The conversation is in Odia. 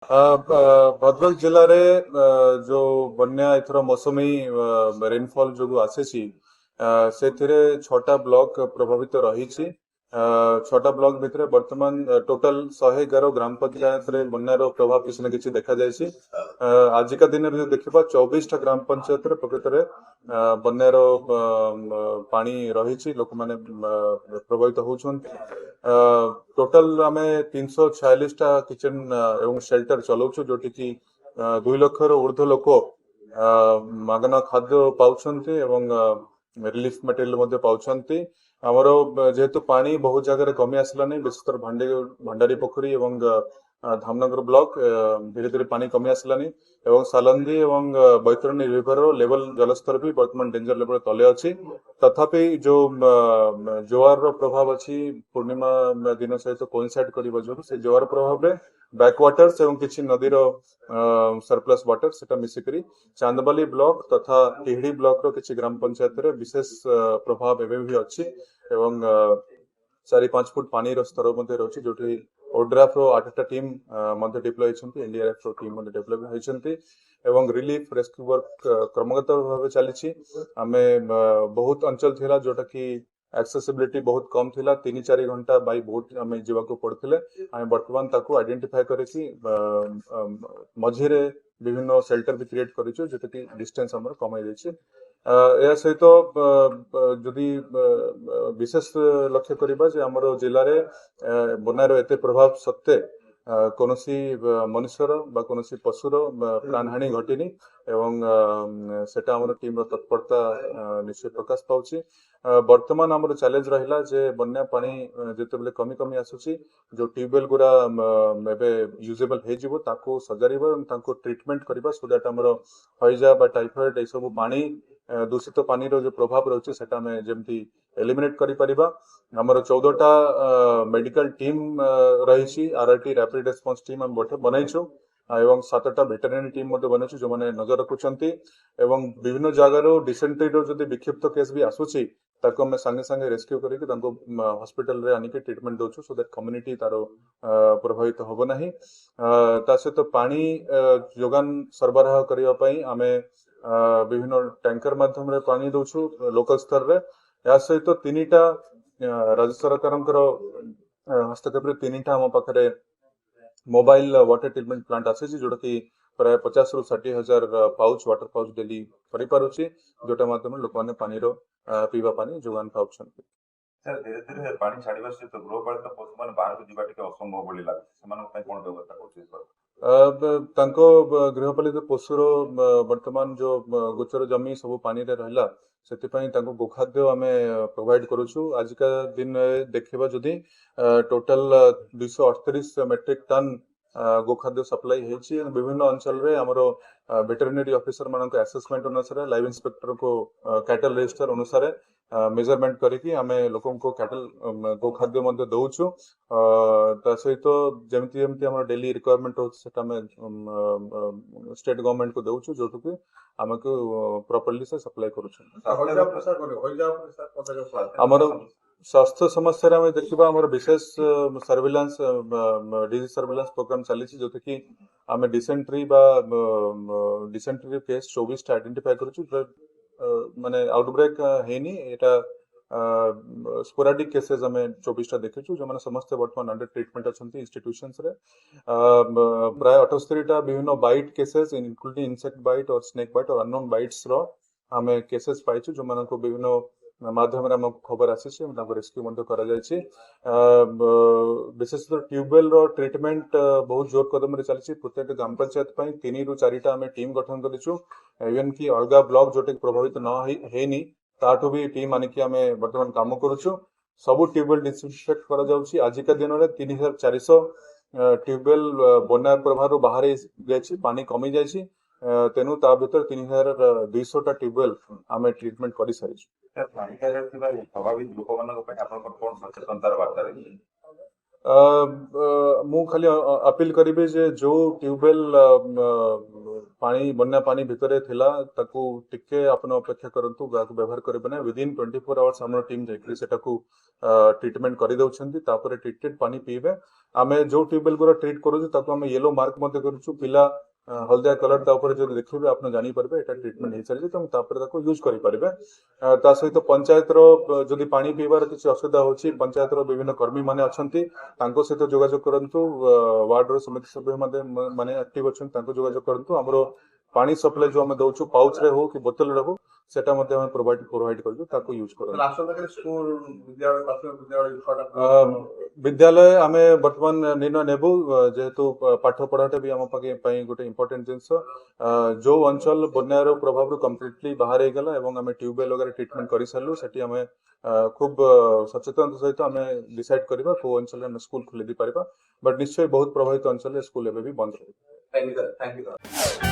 ଭଦ୍ରକ ଜିଲ୍ଲାରେ ଯୋଉ ବନ୍ୟା ଏଥର ମୌସୁମୀ ରେନଫଲ ଯୋଗୁ ଆସିଛି ସେଥିରେ 6ଟା ବ୍ଲକ ପ୍ରଭାବିତ ରହିଛି। 6ଟା ବ୍ଲକ ଭିତରେ ବର୍ତ୍ତମାନ ଟୋଟାଲ 111 ଗ୍ରାମ ପଞ୍ଚାୟତରେ ବନ୍ୟାର ପ୍ରଭାବ କିଛି ନା କିଛି ଦେଖାଯାଇଛି। ଆଜିକା ଦିନରେ ଯଦି ଦେଖିବା 24ଟା ଗ୍ରାମ ପଞ୍ଚାୟତରେ ପ୍ରକୃତରେ ବନ୍ୟାର ପାଣି ରହିଛି, ଲୋକମାନେ ପ୍ରଭାବିତ ହଉଛନ୍ତି। ଟୋଟାଲ ଆମେ 346ଟା କିଚେନ ଏବଂ ସେଲ୍ଟର ଚଲାଉଛୁ, ଯୋଉଠି କି 2 ଲକ୍ଷରୁ ଉର୍ଦ୍ଧ୍ୱ ଲୋକ ମାଗଣା ଖାଦ୍ୟ ପାଉଛନ୍ତି ଏବଂ ରିଲିଫ ମେଟେରିଆଲ ମଧ୍ୟ ପାଉଛନ୍ତି। ଆମର ଯେହେତୁ ପାଣି ବହୁତ ଜାଗାରେ କମି ଆସିଲାନି, ବିଶେଷତଃ ଭଣ୍ଡାରୀ ପୋଖରୀ ଏବଂ ଧାମନଗର ବ୍ଲକ ଧୀରେ ଧୀରେ ପାଣି କମି ଆସିଲାନି ଏବଂ ସାଲନ୍ଦି ଏବଂ ବୈତରଣୀ ରିଭର ଲେଭେଲ ଜଳସ୍ତର ବି ବର୍ତ୍ତମାନ ଡେଞ୍ଜର ଲେଭେଲ ତଳେ ଅଛି। ତଥାପି ଯୋଉ ଜୋଆରର ପ୍ରଭାବ ଅଛି ପୂର୍ଣ୍ଣିମା ଦିନ ସହିତ କୋଇନସାଇଡ କରିବା ଯୋଗୁଁ ସେ ଜୋଆର ପ୍ରଭାବରେ ବ୍ୟାକୱାଟର୍ସ ଏବଂ କିଛି ନଦୀର ସରପ୍ଲସ ୱାଟର ସେଟା ମିଶିକରି ଚାନ୍ଦବାଲି ବ୍ଲକ ତଥା ଟିହିଡି ବ୍ଲକର କିଛି ଗ୍ରାମ ପଞ୍ଚାୟତରେ ବିଶେଷ ପ୍ରଭାବ ଏବେ ବି ଅଛି ଏବଂ 4-5 ଫୁଟ ପାଣିର ସ୍ତର ମଧ୍ୟ ରହିଛି, ଯୋଉଠି ଓଡ୍ରାଫ ର 8ଟା ଟିମ୍ ମଧ୍ୟ ଡିପ୍ଲୟ ହେଇଛନ୍ତି, ଏନଡିଆରଏଫ ର ଟିମ୍ ମଧ୍ୟ ଡିପ୍ଲୟ ହେଇଛନ୍ତି ଏବଂ ରିଲିଫ ରେସ୍କ୍ୟୁ ୱାର୍କ କ୍ରମାଗତ ଭାବେ ଚାଲିଛି। ଆମେ ବହୁତ ଅଞ୍ଚଳ ଥିଲା ଯୋଉଟା କି ଆକ୍ସେସିବିଲିଟି ବହୁତ କମ ଥିଲା, 3-4 ଘଣ୍ଟା ବାଇ ବୋଟ ଆମେ ଯିବାକୁ ପଡୁଥିଲେ। ଆମେ ବର୍ତ୍ତମାନ ତାକୁ ଆଇଡେଣ୍ଟିଫାଏ କରିକି ମଝିରେ ବିଭିନ୍ନ ସେଲ୍ଟର ବି କ୍ରିଏଟ କରିଛୁ, ଯୋଉଟା କି ଡିଷ୍ଟାନ୍ସ ଆମର କମାଇ ଦେଇଛି। ଏହା ସହିତ ଯଦି ବିଶେଷ ଲକ୍ଷ୍ୟ କରିବା ଯେ ଆମର ଜିଲ୍ଲାରେ ବନ୍ୟାର ଏତେ ପ୍ରଭାବ ସତ୍ତ୍ୱେ କୌଣସି ମନୁଷ୍ୟର ବା କୌଣସି ପଶୁର ପ୍ରାଣହାନି ଘଟିନି ଏବଂ ସେଟା ଆମର ଟିମର ତତ୍ପରତା ନିଶ୍ଚୟ ପ୍ରକାଶ ପାଉଛି। ବର୍ତ୍ତମାନ ଆମର ଚ୍ୟାଲେଞ୍ଜ ରହିଲା ଯେ ବନ୍ୟା ପାଣି ଯେତେବେଳେ କମି କମି ଆସୁଛି, ଯୋଉ ଟ୍ୟୁବୱେଲ ଗୁଡା ଏବେ ୟୁଜେବଲ ହେଇଯିବ ତାକୁ ସଜାଡ଼ିବା ଏବଂ ତାଙ୍କୁ ଟ୍ରିଟମେଣ୍ଟ କରିବା, ସୋ ଦ୍ୟାଟ ଆମର ହଇଜା ବା ଟାଇଫଏଡ ଏସବୁ ପାଣି ଦୂଷିତ ପାଣିର ଯୋଉ ପ୍ରଭାବ ରହୁଛି ସେଟା ଆମେ ଯେମିତି ଏଲିମିନେଟ କରିପାରିବା। ଆମର 14ଟା ମେଡିକାଲ ଟିମ୍ ରହିଛି, ଆରଆରଟି ରାପିଡ ରେସ୍ପନ୍ସ ଟିମ୍ ଆମେ ବନାଇଛୁ ଏବଂ 7ଟା ଭେଟେରିନାରୀ ଟିମ୍ ମଧ୍ୟ ବନାଇଛୁ ଯୋଉମାନେ ନଜର ରଖୁଛନ୍ତି ଏବଂ ବିଭିନ୍ନ ଜାଗାରୁ ଡିସେଣ୍ଟ୍ରିର ଯଦି ବିକ୍ଷିପ୍ତ କେସ୍ ବି ଆସୁଛି ତାକୁ ଆମେ ସାଙ୍ଗେ ସାଙ୍ଗେ ରେସ୍କ୍ୟୁ କରିକି ତାଙ୍କୁ ହସ୍ପିଟାଲରେ ଆଣିକି ଟ୍ରିଟମେଣ୍ଟ ଦଉଛୁ, ସୋ ଦ୍ୟାଟ କମ୍ୟୁନିଟି ତାର ପ୍ରଭାବିତ ହବ ନାହିଁ। ତା ସହିତ ପାଣି ଯୋଗାଣ ସରବରାହ କରିବା ପାଇଁ ଆମେ ବିଭିନ୍ନ ଟ୍ୟାଙ୍କର ମାଧ୍ୟମରେ ପାଣି ଦଉଛୁ ଲୋକାଲ ସ୍ତରରେ। ଏହା ସହିତ 3ଟା ରାଜ୍ୟ ସରକାରଙ୍କର ହସ୍ତକ୍ଷେପରେ 3ଟା ଆମ ପାଖରେ ମୋବାଇଲ ୱାଟର ଟ୍ରିଟମେଣ୍ଟ ପ୍ଲାଣ୍ଟ ଆସିଛି, ଯୋଉଟା କି ପ୍ରାୟ 50ରୁ 60 ହଜାର ପାଉଚ ୱାଟର ପାଉଚ ଡେଲି କରିପାରୁଛି, ଯୋଉଟା ମାଧ୍ୟମରେ ଲୋକମାନେ ପାଣିର ପିଇବା ପାଣି ଯୋଗାଣ ପାଉଛନ୍ତି। ସାର୍ ଧୀରେ ଧୀରେ ପାଣି ଛାଡିବା ସହିତ ଗୃହପାଳିତ ପଶୁମାନେ ବାହାରକୁ ଯିବା ଟିକେ ଅସମ୍ଭବ ଭଳି ଲାଗୁଛି, ସେମାନଙ୍କ ପାଇଁ କଣ ବ୍ୟବସ୍ଥା କରୁଛି ସାର୍? ତାଙ୍କ ଗୃହପାଳିତ ପଶୁର ବର୍ତ୍ତମାନ ଯୋଉ ଗୋଚର ଜମି ସବୁ ପାଣିରେ ରହିଲା, ସେଥିପାଇଁ ତାଙ୍କୁ ଗୋଖାଦ୍ୟ ଆମେ ପ୍ରୋଭାଇଡ କରୁଛୁ। ଆଜିକା ଦିନରେ ଦେଖିବା ଯଦି ଟୋଟାଲ 238 ମେଟ୍ରିକ ଟନ ଗୋଖାଦ୍ୟ ସପ୍ଲାଇ ହେଇଛି। ବିଭିନ୍ନ ଅଞ୍ଚଳରେ ଆମର ଭେଟେରିନାରୀ ଅଫିସର ମାନଙ୍କ ଆସେସମେଣ୍ଟ ଅନୁସାରେ ଲାଇଭ ଇନ୍ସପେକ୍ଟରଙ୍କୁ କ୍ୟାଟଲ ରେଜିଷ୍ଟର ଅନୁସାରେ ମେଜରମେଣ୍ଟ କରିକି ଆମେ ଲୋକଙ୍କୁ କ୍ୟାଟଲ ଗୋଖାଦ୍ୟ ମଧ୍ୟ ଦଉଛୁ। ତା ସହିତ ଯେମିତି ଯେମିତି ଆମର ଡେଲି ରିକ୍ୱାରମେଣ୍ଟ ରହୁଛି ସେଟା ଆମେ ଷ୍ଟେଟ ଗଭର୍ଣ୍ଣମେଣ୍ଟକୁ ଦଉଛୁ, ଯୋଉଠୁ ଆମକୁ ପ୍ରପରଲି ସେ ସପ୍ଲାଇ କରୁଛୁ। ଆମର ସ୍ୱାସ୍ଥ୍ୟ ସମସ୍ୟାରେ ଆମେ ଦେଖିବା ଆମର ବିଶେଷ ସର୍ଭିଲାନ୍ସ ଡିଜିଜ ସର୍ଭିଲାନ୍ସ ପ୍ରୋଗ୍ରାମ ଚାଲିଛି, ଯୋଉଥିକି ଆମେ ଡିସେଣ୍ଟ୍ରି ବା ଡିସେଣ୍ଟ୍ରି କେସ୍ 24ଟା ଆଇଡେଣ୍ଟିଫାଏ କରୁଛୁ, ମାନେ ଆଉଟବ୍ରେକ୍ ହେଇନି, ଏଇଟା ସ୍ପୋରାଡିକ କେसेस ଆମେ 24ଟା ଦେଖିଛୁ, ଯୋଉମାନେ ସମସ୍ତେ ବର୍ତ୍ତମାନ अंडर ट्रीटमेंट ଅଛନ୍ତି ଇନଷ୍ଟିଟ୍ୟୁସନ୍ସ ରେ। ପ୍ରାୟ 78ଟା ବିଭିନ୍ନ ବାଇଟ୍ କେसेस ଇନକ୍ଲୁଡିଂ ଇନସେକ୍ଟ ବାଇଟ୍ ଅର ସ୍ନେକ୍ ବାଇଟ୍ ଅର ଅନନୋନ୍ ବାଇଟ୍ସ ର ଆମେ କେसेस ପାଇଛୁ, ଯୋଉମାନଙ୍କୁ ବିଭିନ୍ନ ମାଧ୍ୟମରେ ଆମକୁ ଖବର ଆସିଛି ଏବଂ ତାଙ୍କୁ ରେସ୍କ୍ୟୁ ମଧ୍ୟ କରାଯାଇଛି। ବିଶେଷତଃ ଟ୍ୟୁବୱେଲ ର ଟ୍ରିଟମେଣ୍ଟ ବହୁତ ଜୋର କଦମରେ ଚାଲିଛି। ପ୍ରତ୍ୟେକ ଗ୍ରାମ ପଞ୍ଚାୟତ ପାଇଁ 3ରୁ 4ଟା ଆମେ ଟିମ୍ ଗଠନ କରିଛୁ, ଇଭେନ୍ କି ଅଲଗା ବ୍ଲକ ଯୋଉଟା ପ୍ରଭାବିତ ନ ହେଇନି ତାଠୁ ବି ଟିମ୍ ଆଣିକି ଆମେ ବର୍ତ୍ତମାନ କାମ କରୁଛୁ। ସବୁ ଟ୍ୟୁବୱେଲ ଡିସଇନଫେକ୍ଟ କରାଯାଉଛି। ଆଜିକା ଦିନରେ 3400 ଟ୍ୟୁବୱେଲ ବନ୍ୟା ପ୍ରଭାବରୁ ବାହାରି ଯାଇଛି, ପାଣି କମି ଯାଇଛି, ତେଣୁ ତା ଭିତରେ 3200ଟା ଟ୍ୟୁବୱେଲ ଆମେ ଟ୍ରିଟମେଣ୍ଟ କରିସାରିଛୁ। ସାର୍ ପାଣିପାଗରେ ଥିବା ପ୍ରଭାବିତ ଲୋକମାନଙ୍କ ପାଇଁ ଆପଣଙ୍କର କଣ ସଚେତନତାର ବାର୍ତ୍ତା ରହିଛି? ମୁଁ ଖାଲି ଅପିଲ କରିବି ଯେ ଯୋଉ ଟ୍ୟୁବୱେଲ ପାଣି ବନ୍ୟା ପାଣି ଭିତରେ ଥିଲା ତାକୁ ଟିକେ ଆପଣ ଅପେକ୍ଷା କରନ୍ତୁ, ଗାଁକୁ ବ୍ୟବହାର କରିବେ ନାହିଁ। ୱିଦିନ୍ 24 ଆୱାର୍ସ ଆମର ଟିମ୍ ଯାଇକରି ସେଟାକୁ ଟ୍ରିଟମେଣ୍ଟ କରିଦେଉଛନ୍ତି, ତାପରେ ଟ୍ରିଟେଡ୍ ପାଣି ପିଇବେ। ଆମେ ଯୋଉ ଟ୍ୟୁବୱେଲ ଗୁରା ଟ୍ରିଟ୍ କରୁଛୁ ତାକୁ ଆମେ ୟେଲୋ ମାର୍କ ମଧ୍ୟ କରୁଛୁ। ପିଲା ହଳଦିଆ କଲର ତା ଉପରେ ଯଦି ଦେଖିବେ ଆପଣ ଜାଣିପାରିବେ ଏଟା ଟ୍ରିଟମେଣ୍ଟ ହେଇସାରିଛି, ତ ତାପରେ ତାକୁ ୟୁଜ କରିପାରିବେ। ତା ସହିତ ପଞ୍ଚାୟତର ଯଦି ପାଣି ପିଇବାର କିଛି ଅସୁବିଧା ହଉଛି, ପଞ୍ଚାୟତର ବିଭିନ୍ନ କର୍ମୀ ମାନେ ଅଛନ୍ତି, ତାଙ୍କ ସହିତ ଯୋଗାଯୋଗ କରନ୍ତୁ। ୱାର୍ଡର ସମିତି ସଭ୍ୟ ମାନେ ଆକ୍ଟିଭ ଅଛନ୍ତି, ତାଙ୍କୁ ଯୋଗାଯୋଗ କରନ୍ତୁ। ଆମର ପାଣି ସପ୍ଲାଇ ଯୋଉ ଆମେ ଦଉଛୁ ପାଉଚରେ ହଉ କି ବୋତଲରେ ହଉ ସେଟା ମଧ୍ୟ ଆମେ ପ୍ରୋଭାଇଡ କରୁଛୁ, ତାକୁ ୟୁଜ କରନ୍ତୁ। ସ୍କୁଲ ବିଦ୍ୟାଳୟ ପ୍ରାଥମିକ ବିଦ୍ୟାଳୟ ଆମେ ବର୍ତ୍ତମାନ ନିର୍ଣ୍ଣୟ ନେବୁ, ଯେହେତୁ ପାଠ ପଢାଟା ବି ଆମ ପାଇଁ ଗୋଟେ ଇମ୍ପୋର୍ଟାଣ୍ଟ ଜିନିଷ। ଯୋଉ ଅଞ୍ଚଳ ବନ୍ୟାର ପ୍ରଭାବରୁ କମ୍ପ୍ଲିଟଲି ବାହାର ହେଇଗଲା ଏବଂ ଆମେ ଟ୍ୟୁବୱେଲ वगैरह ଟ୍ରିଟମେଣ୍ଟ କରିସାରିଲୁ, ସେଠି ଆମେ ଖୁବ ସଚେତନତା ସହିତ ଆମେ ଡିସାଇଡ କରିବା କୋଉ ଅଞ୍ଚଳରେ ଆମେ ସ୍କୁଲ ଖୋଲି ଦେଇପାରିବା। ବଟ୍ ନିଶ୍ଚୟ ବହୁତ ପ୍ରଭାବିତ ଅଞ୍ଚଳରେ ସ୍କୁଲ ଏବେ ବି ବନ୍ଦ ରହିବ। Thank you, sir. Thank you, sir.